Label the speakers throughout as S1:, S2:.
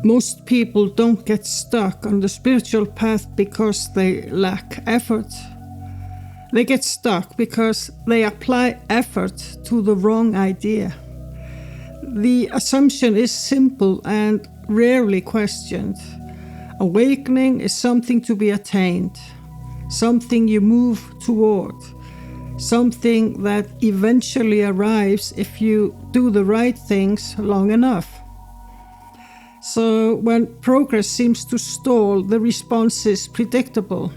S1: Most people don't get stuck on the spiritual path because they lack effort. They get stuck because they apply effort to the wrong idea. The assumption is simple and rarely questioned. Awakening is something to be attained, something you move toward, something that eventually arrives if you do the right things long enough. So when progress seems to stall, the response is predictable.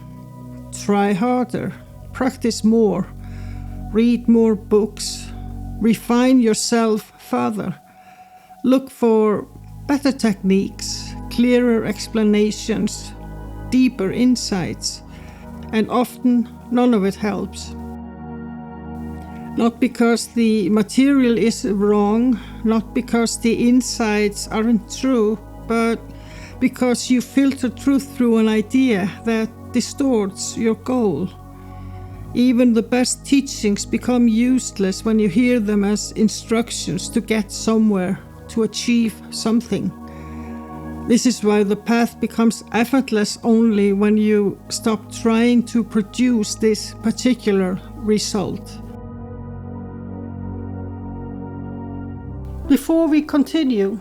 S1: Try harder, practice more, read more books, refine yourself further, look for better techniques, clearer explanations, deeper insights, and often none of it helps. Not because the material is wrong, not because the insights aren't true, but because you filter truth through an idea that distorts your goal. Even the best teachings become useless when you hear them as instructions to get somewhere, to achieve something. This is why the path becomes effortless only when you stop trying to produce this particular result. Before we continue,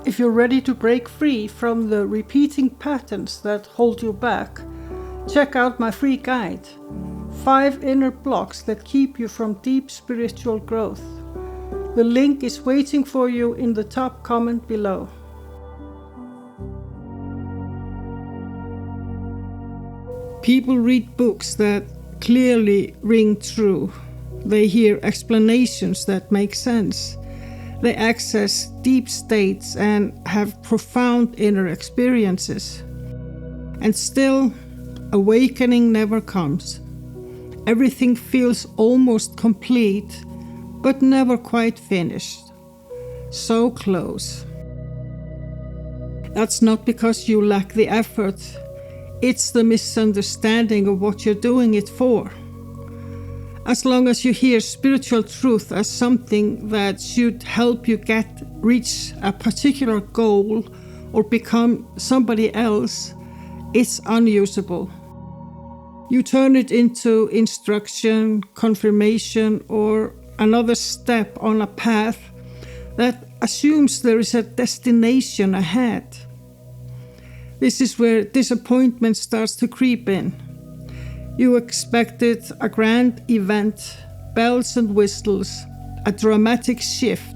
S1: if you're ready to break free from the repeating patterns that hold you back, check out my free guide, 5 Inner Blocks That Keep You from Deep Spiritual Growth. The link is waiting for you in the top comment below. People read books that clearly ring true. They hear explanations that make sense. They access deep states and have profound inner experiences. And still, awakening never comes. Everything feels almost complete, but never quite finished. So close. That's not because you lack the effort. It's the misunderstanding of what you're doing it for. As long as you hear spiritual truth as something that should help you reach a particular goal or become somebody else, it's unusable. You turn it into instruction, confirmation, or another step on a path that assumes there is a destination ahead. This is where disappointment starts to creep in. You expected a grand event, bells and whistles, a dramatic shift,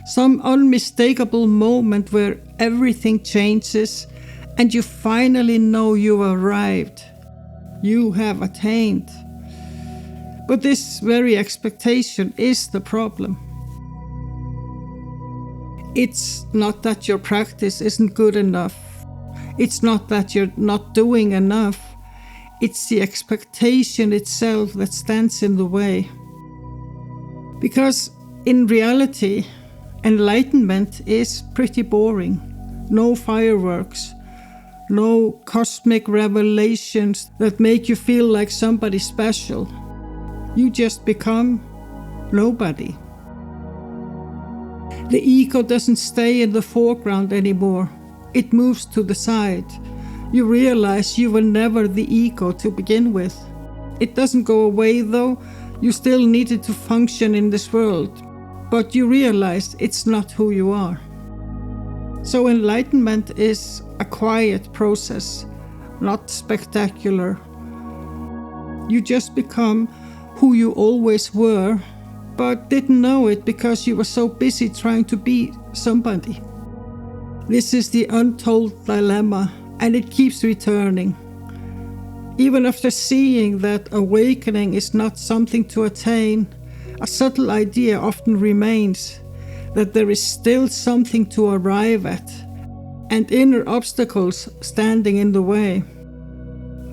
S1: some unmistakable moment where everything changes and you finally know you arrived. You have attained. But this very expectation is the problem. It's not that your practice isn't good enough. It's not that you're not doing enough. It's the expectation itself that stands in the way. Because in reality, enlightenment is pretty boring. No fireworks, no cosmic revelations that make you feel like somebody special. You just become nobody. The ego doesn't stay in the foreground anymore. It moves to the side. You realize you were never the ego to begin with. It doesn't go away though. You still needed to function in this world, but you realize it's not who you are. So enlightenment is a quiet process, not spectacular. You just become who you always were, but didn't know it because you were so busy trying to be somebody. This is the untold dilemma, and it keeps returning. Even after seeing that awakening is not something to attain, a subtle idea often remains that there is still something to arrive at, and inner obstacles standing in the way.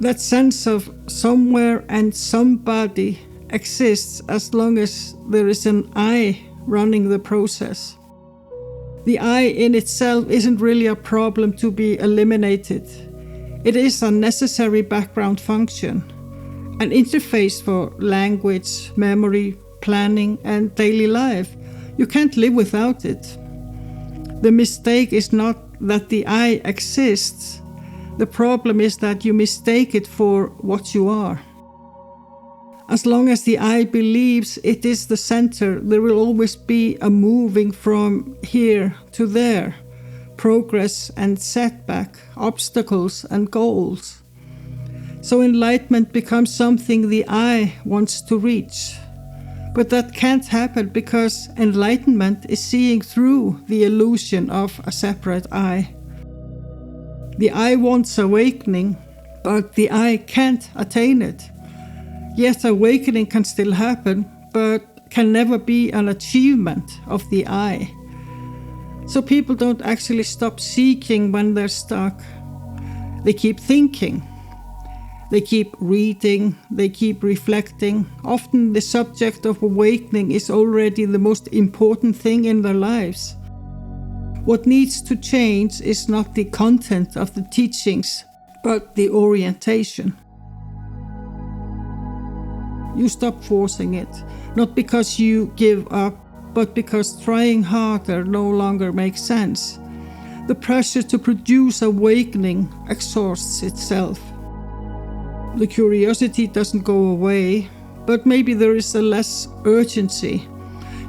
S1: That sense of somewhere and somebody exists as long as there is an I running the process. The I in itself isn't really a problem to be eliminated. It is a necessary background function, an interface for language, memory, planning, and daily life. You can't live without it. The mistake is not that the I exists. The problem is that you mistake it for what you are. As long as the I believes it is the center, there will always be a moving from here to there, progress and setback, obstacles and goals. So enlightenment becomes something the I wants to reach. But that can't happen because enlightenment is seeing through the illusion of a separate I. The I wants awakening, but the I can't attain it. Yet awakening can still happen, but can never be an achievement of the I. So people don't actually stop seeking when they're stuck. They keep thinking. They keep reading, they keep reflecting. Often the subject of awakening is already the most important thing in their lives. What needs to change is not the content of the teachings, but the orientation. You stop forcing it, not because you give up, but because trying harder no longer makes sense. The pressure to produce awakening exhausts itself. The curiosity doesn't go away, but maybe there is a less urgency.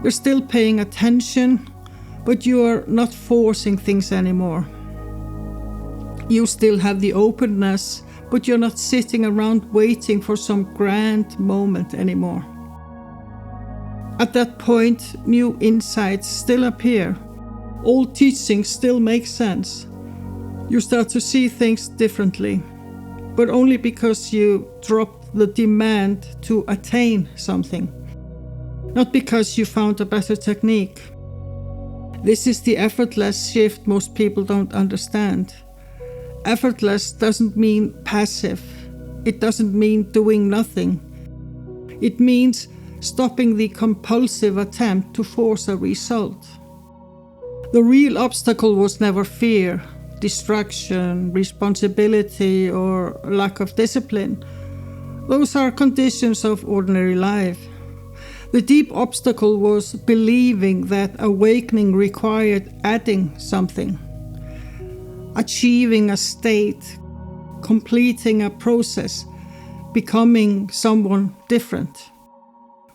S1: You're still paying attention, but you are not forcing things anymore. You still have the openness, but you're not sitting around waiting for some grand moment anymore. At that point, new insights still appear. Old teachings still make sense. You start to see things differently, but only because you drop the demand to attain something, not because you found a better technique. This is the effortless shift most people don't understand. Effortless doesn't mean passive. It doesn't mean doing nothing. It means stopping the compulsive attempt to force a result. The real obstacle was never fear, distraction, responsibility, or lack of discipline. Those are conditions of ordinary life. The deep obstacle was believing that awakening required adding something, achieving a state, completing a process, becoming someone different.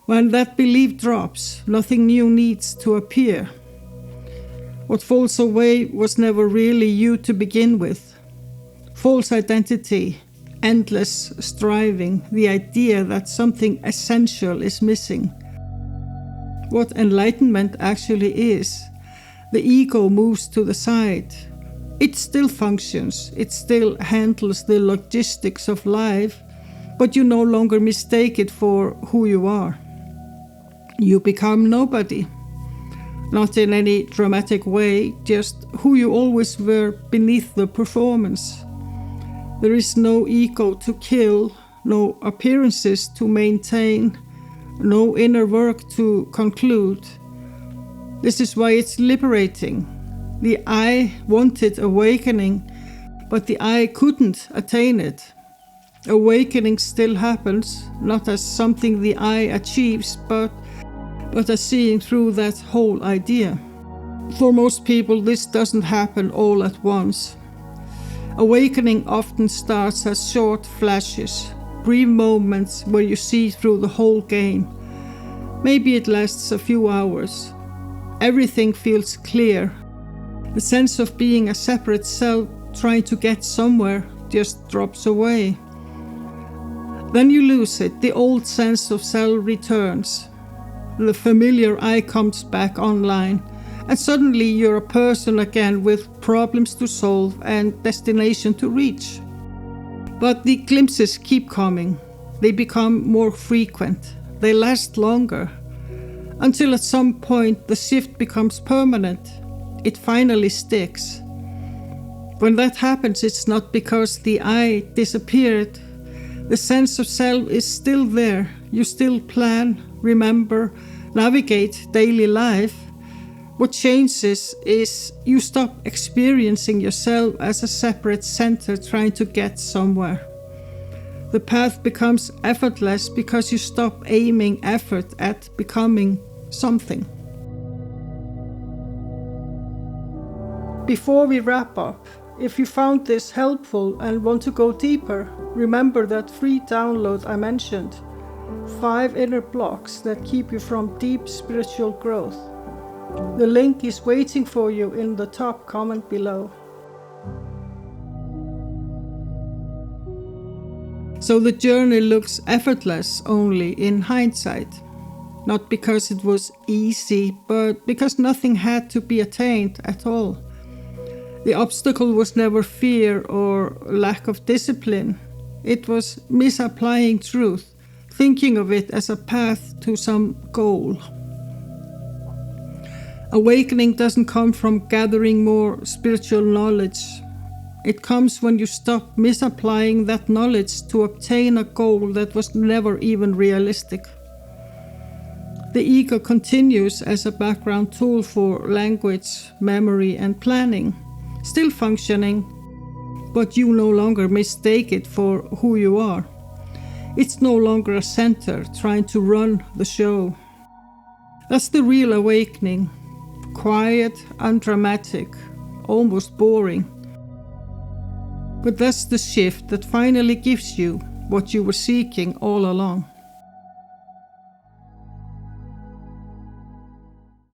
S1: When that belief drops, nothing new needs to appear. What falls away was never really you to begin with. False identity, endless striving, the idea that something essential is missing. What enlightenment actually is, the ego moves to the side. It still functions, it still handles the logistics of life, but you no longer mistake it for who you are. You become nobody. Not in any dramatic way, just who you always were beneath the performance. There is no ego to kill, no appearances to maintain, no inner work to conclude. This is why it's liberating. The I wanted awakening, but the I couldn't attain it. Awakening still happens, not as something the I achieves, but as seeing through that whole idea. For most people, this doesn't happen all at once. Awakening often starts as short flashes, brief moments where you see through the whole game. Maybe it lasts a few hours. Everything feels clear. The sense of being a separate self trying to get somewhere just drops away. Then you lose it, the old sense of self returns. The familiar I comes back online, and suddenly you're a person again with problems to solve and destination to reach. But the glimpses keep coming. They become more frequent. They last longer. Until at some point the shift becomes permanent. It finally sticks. When that happens, it's not because the I disappeared. The sense of self is still there. You still plan, remember, navigate daily life. What changes is you stop experiencing yourself as a separate center trying to get somewhere. The path becomes effortless because you stop aiming effort at becoming something. Before we wrap up, if you found this helpful and want to go deeper, remember that free download I mentioned, 5 inner blocks that keep you from deep spiritual growth. The link is waiting for you in the top comment below. So the journey looks effortless only in hindsight. Not because it was easy, but because nothing had to be attained at all. The obstacle was never fear or lack of discipline. It was misapplying truth, thinking of it as a path to some goal. Awakening doesn't come from gathering more spiritual knowledge. It comes when you stop misapplying that knowledge to obtain a goal that was never even realistic. The ego continues as a background tool for language, memory, and planning, still functioning, but you no longer mistake it for who you are. It's no longer a center trying to run the show. That's the real awakening. Quiet, undramatic, almost boring. But that's the shift that finally gives you what you were seeking all along.